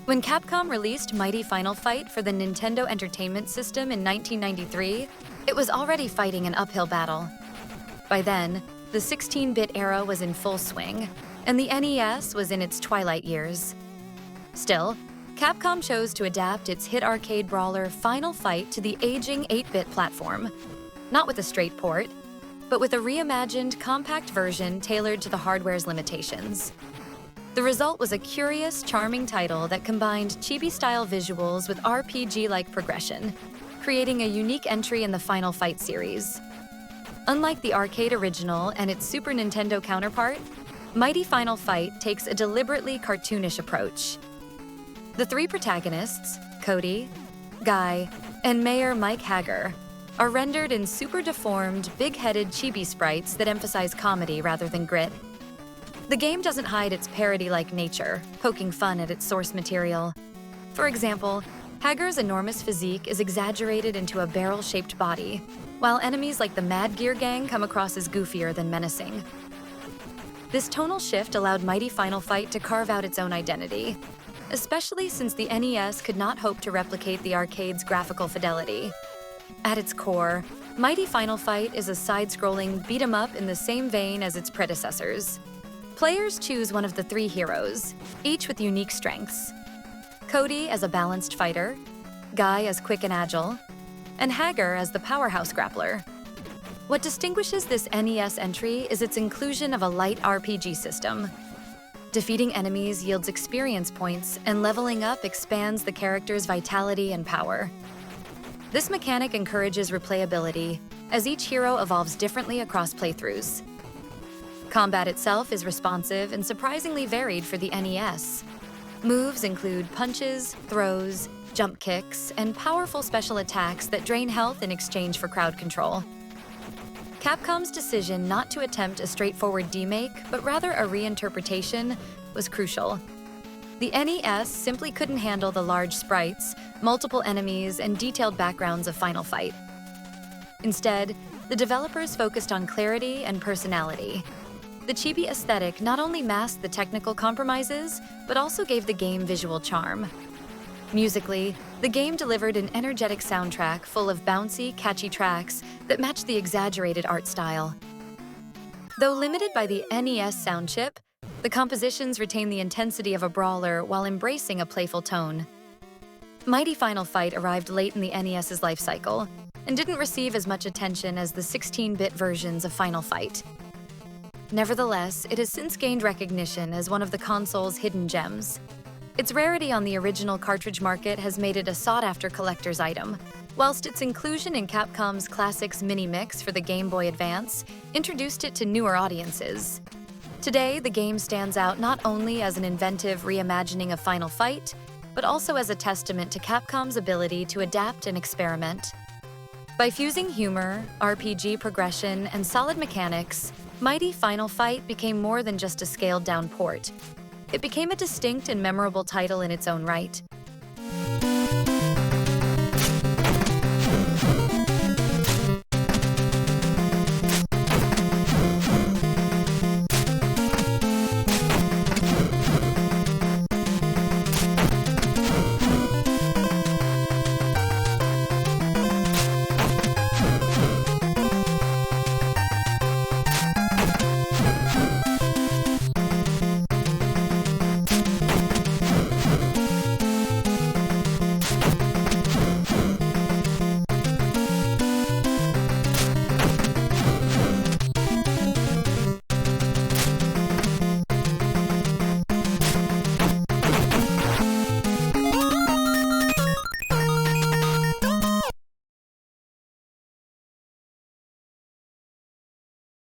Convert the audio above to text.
When Capcom released Mighty Final Fight for the Nintendo Entertainment System in 1993, it was already fighting an uphill battle. By then, the 16-bit era was in full swing, and the NES was in its twilight years. Still, Capcom chose to adapt its hit arcade brawler Final Fight to the aging 8-bit platform, not with a straight port, but with a reimagined, compact version tailored to the hardware's limitations. The result was a curious, charming title that combined Chibi-style visuals with RPG-like progression, creating a unique entry in the Final Fight series. Unlike the arcade original and its Super Nintendo counterpart, Mighty Final Fight takes a deliberately cartoonish approach. The three protagonists, Cody, Guy, and Mayor Mike Haggar, are rendered in super-deformed, big-headed chibi sprites that emphasize comedy rather than grit. The game doesn't hide its parody-like nature, poking fun at its source material. For example, Haggar's enormous physique is exaggerated into a barrel-shaped body, while enemies like the Mad Gear Gang come across as goofier than menacing. This tonal shift allowed Mighty Final Fight to carve out its own identity, especially since the NES could not hope to replicate the arcade's graphical fidelity. At its core, Mighty Final Fight is a side-scrolling beat-em-up in the same vein as its predecessors. Players choose one of the three heroes, each with unique strengths. Cody as a balanced fighter, Guy as quick and agile, and Haggar as the powerhouse grappler. What distinguishes this NES entry is its inclusion of a light RPG system. Defeating enemies yields experience points, and leveling up expands the character's vitality and power. This mechanic encourages replayability, as each hero evolves differently across playthroughs. Combat itself is responsive and surprisingly varied for the NES. Moves include punches, throws, jump kicks, and powerful special attacks that drain health in exchange for crowd control. Capcom's decision not to attempt a straightforward remake, but rather a reinterpretation, was crucial. The NES simply couldn't handle the large sprites, multiple enemies, and detailed backgrounds of Final Fight. Instead, the developers focused on clarity and personality. The chibi aesthetic not only masked the technical compromises, but also gave the game visual charm. Musically, the game delivered an energetic soundtrack full of bouncy, catchy tracks that matched the exaggerated art style. Though limited by the NES sound chip, the compositions retain the intensity of a brawler while embracing a playful tone. Mighty Final Fight arrived late in the NES's life cycle and didn't receive as much attention as the 16-bit versions of Final Fight. Nevertheless, it has since gained recognition as one of the console's hidden gems. Its rarity on the original cartridge market has made it a sought-after collector's item, whilst its inclusion in Capcom's Classics Mini-Mix for the Game Boy Advance introduced it to newer audiences. Today, the game stands out not only as an inventive reimagining of Final Fight, but also as a testament to Capcom's ability to adapt and experiment. By fusing humor, RPG progression, and solid mechanics, Mighty Final Fight became more than just a scaled-down port. It became a distinct and memorable title in its own right.